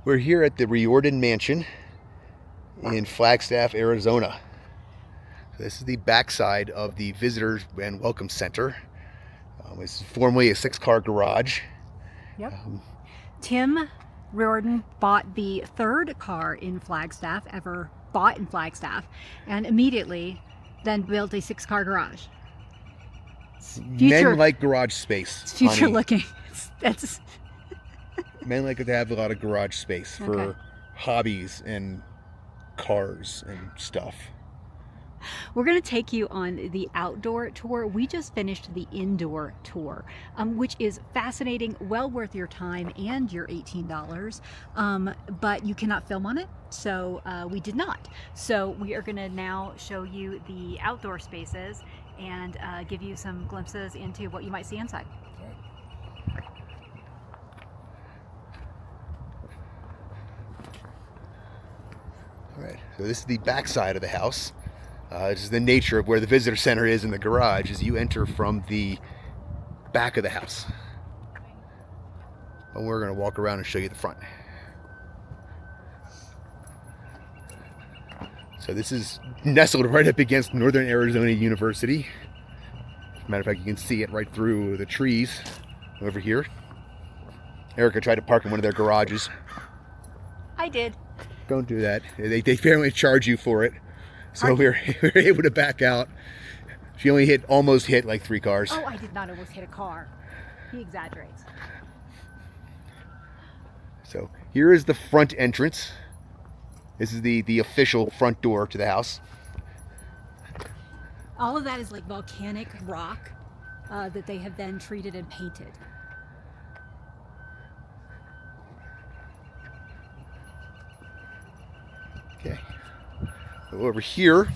We're here at the Riordan Mansion in Flagstaff, Arizona. This is the backside of the Visitors and Welcome Center. It's formerly a 6-car garage. Yep. Tim Riordan bought the third car in Flagstaff ever bought in Flagstaff, and immediately then built a 6-car garage. Men like garage space. It's future honey. looking. That's Men like to have a lot of garage space for Okay. hobbies and cars and stuff. We're going to take you on the outdoor tour. We just finished the indoor tour, which is fascinating, well worth your time and your $18, but you cannot film on it, so we did not. So we are going to now show you the outdoor spaces and give you some glimpses into what you might see inside. All right, so this is the back side of the house. This is the nature of where the visitor center is in the garage, as you enter from the back of the house. And we're going to walk around and show you the front. So this is nestled right up against Northern Arizona University. As a matter of fact, you can see it right through the trees over here. Erica tried to park in one of their garages. I did. Don't do that. They apparently charge you for it. So we were able to back out. She only almost hit like 3 cars. Oh, I did not almost hit a car. He exaggerates. So here is the front entrance. This is the official front door to the house. All of that is like volcanic rock that they have then treated and painted. Okay. So over here,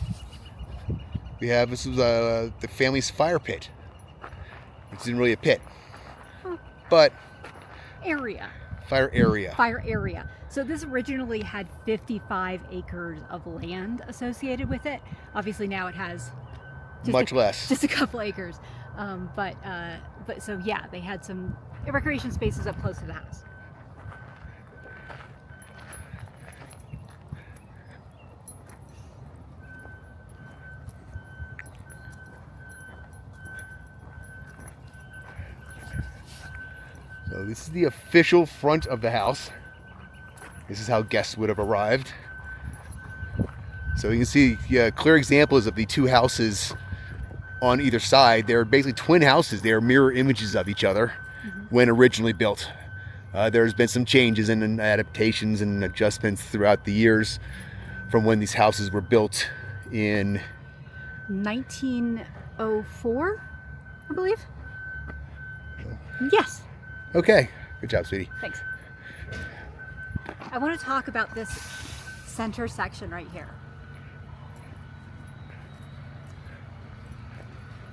this is the family's fire pit. This isn't really a pit, but Area. fire area. Fire area. So this originally had 55 acres of land associated with it. Obviously now it has Much less. just a couple acres. But so yeah, they had some recreation spaces up close to the house. So this is the official front of the house. This is how guests would have arrived. So you can see clear examples of the 2 houses on either side. They're basically twin houses. They are mirror images of each other when originally built. There's been some changes and adaptations and adjustments throughout the years from when these houses were built in 1904, I believe. Yes. Okay, good job, sweetie. Thanks. I want to talk about this center section right here.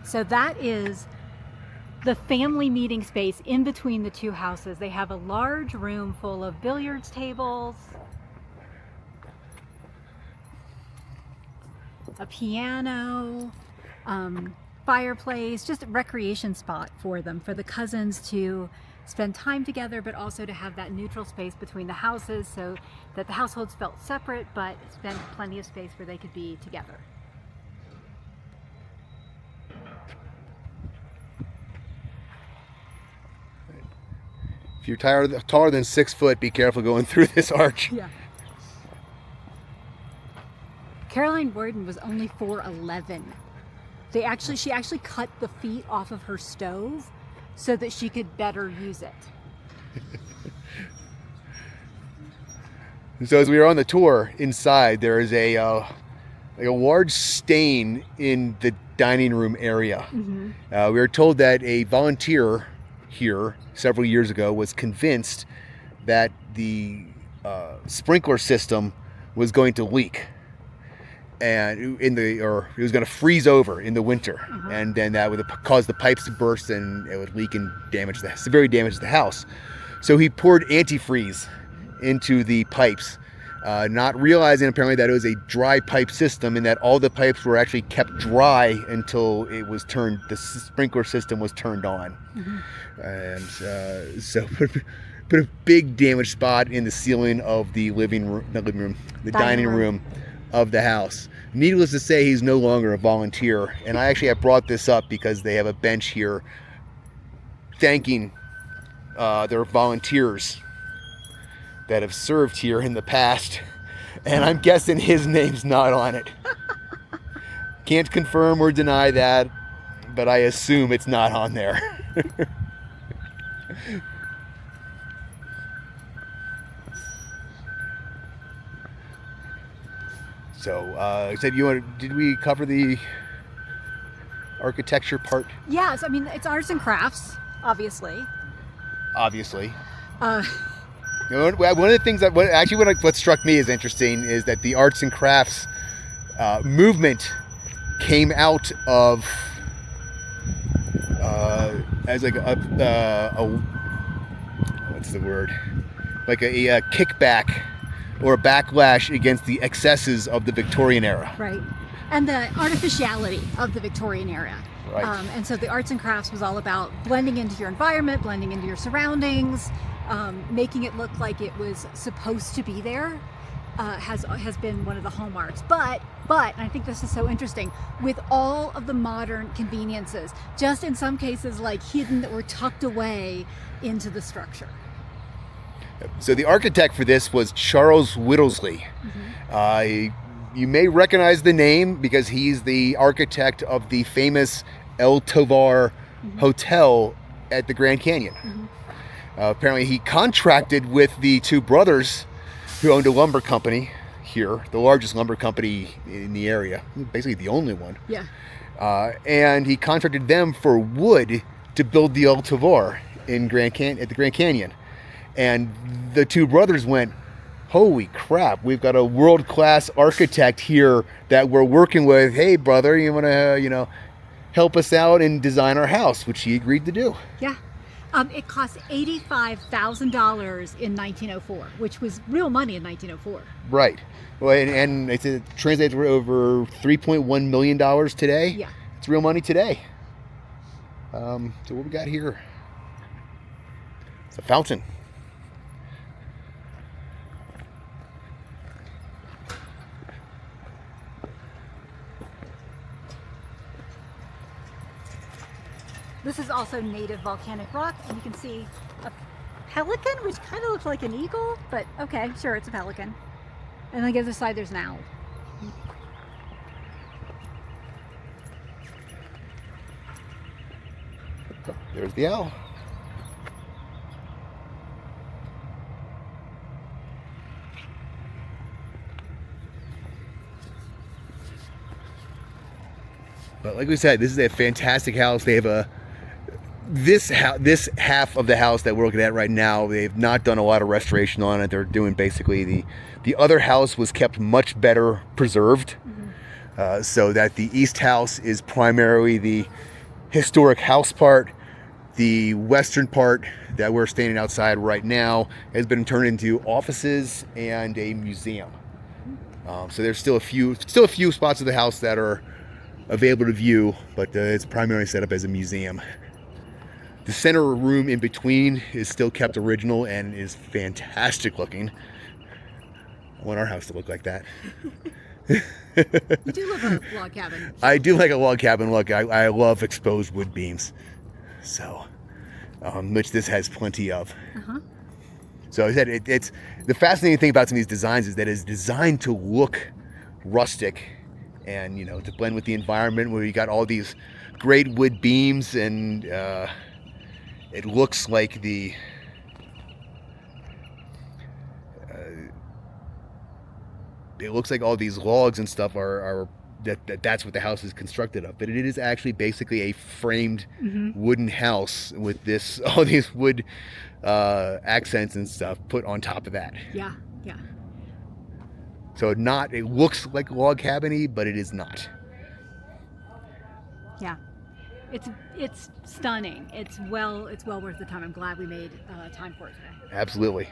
So that is the family meeting space in between the 2 houses. They have a large room full of billiards tables, a piano, fireplace, just a recreation spot for them, for the cousins to spend time together, but also to have that neutral space between the houses so that the households felt separate, but spent plenty of space where they could be together. If you're taller than 6 foot, be careful going through this arch. Yeah. Caroline Warden was only 4'11". She actually cut the feet off of her stove so that she could better use it. So as we were on the tour inside, there is a large stain in the dining room area. We were told that a volunteer here several years ago was convinced that the sprinkler system was going to leak. And it was going to freeze over in the winter, and then that would cause the pipes to burst, and it would leak and severely damage the house. So he poured antifreeze into the pipes not realizing apparently that it was a dry pipe system and that all the pipes were actually kept dry until it was turned, the sprinkler system was turned on. And so put a big damage spot in the ceiling of the dining room of the house. Needless to say, he's no longer a volunteer. And I actually have brought this up because they have a bench here thanking their volunteers that have served here in the past. And I'm guessing his name's not on it. Can't confirm or deny that, but I assume it's not on there. So, said did we cover the architecture part? Yes, I mean, it's arts and crafts, obviously. Obviously. One of the things what struck me as interesting is that the arts and crafts movement came out of as like what's the word? Like a kickback or a backlash against the excesses of the Victorian era. Right. And the artificiality of the Victorian era. Right. And so the arts and crafts was all about blending into your environment, blending into your surroundings, making it look like it was supposed to be there, has been one of the hallmarks. But, and I think this is so interesting, with all of the modern conveniences, just in some cases like hidden or tucked away into the structure. So the architect for this was Charles Whittlesley. You may recognize the name because he's the architect of the famous El Tovar Hotel at the Grand Canyon. Apparently he contracted with the two brothers who owned a lumber company here, the largest lumber company in the area, basically the only one. Yeah. And he contracted them for wood to build the El Tovar at the Grand Canyon. And the two brothers went, holy crap, we've got a world-class architect here that we're working with. Hey, brother, you want to, help us out and design our house, which he agreed to do. Yeah. It cost $85,000 in 1904, which was real money in 1904. Right. Well, and it translates to over $3.1 million today. Yeah. It's real money today. So what we got here? It's a fountain. This is also native volcanic rock, and you can see a pelican, which kind of looks like an eagle, but okay, sure, it's a pelican. And on the other side, there's an owl. There's the owl. But like we said, this is a fantastic house. They have this half of the house that we're looking at right now, they've not done a lot of restoration on it. They're doing basically the other house was kept much better preserved, so that the east house is primarily the historic house part. The western part that we're standing outside right now has been turned into offices and a museum. So there's still a few spots of the house that are available to view, but it's primarily set up as a museum. The center room in between is still kept original and is fantastic looking. I want our house to look like that. You do love a log cabin. I do like a log cabin look. I love exposed wood beams, so which this has plenty of. So I said it's the fascinating thing about some of these designs is that it's designed to look rustic and to blend with the environment, where you got all these great wood beams and it looks like all these logs and stuff are that's what the house is constructed of. But it is actually basically a framed wooden house with all these wood accents and stuff put on top of that. Yeah, yeah. So it looks like log cabin-y, but it is not. Yeah. It's stunning. It's well worth the time. I'm glad we made time for it today. Absolutely.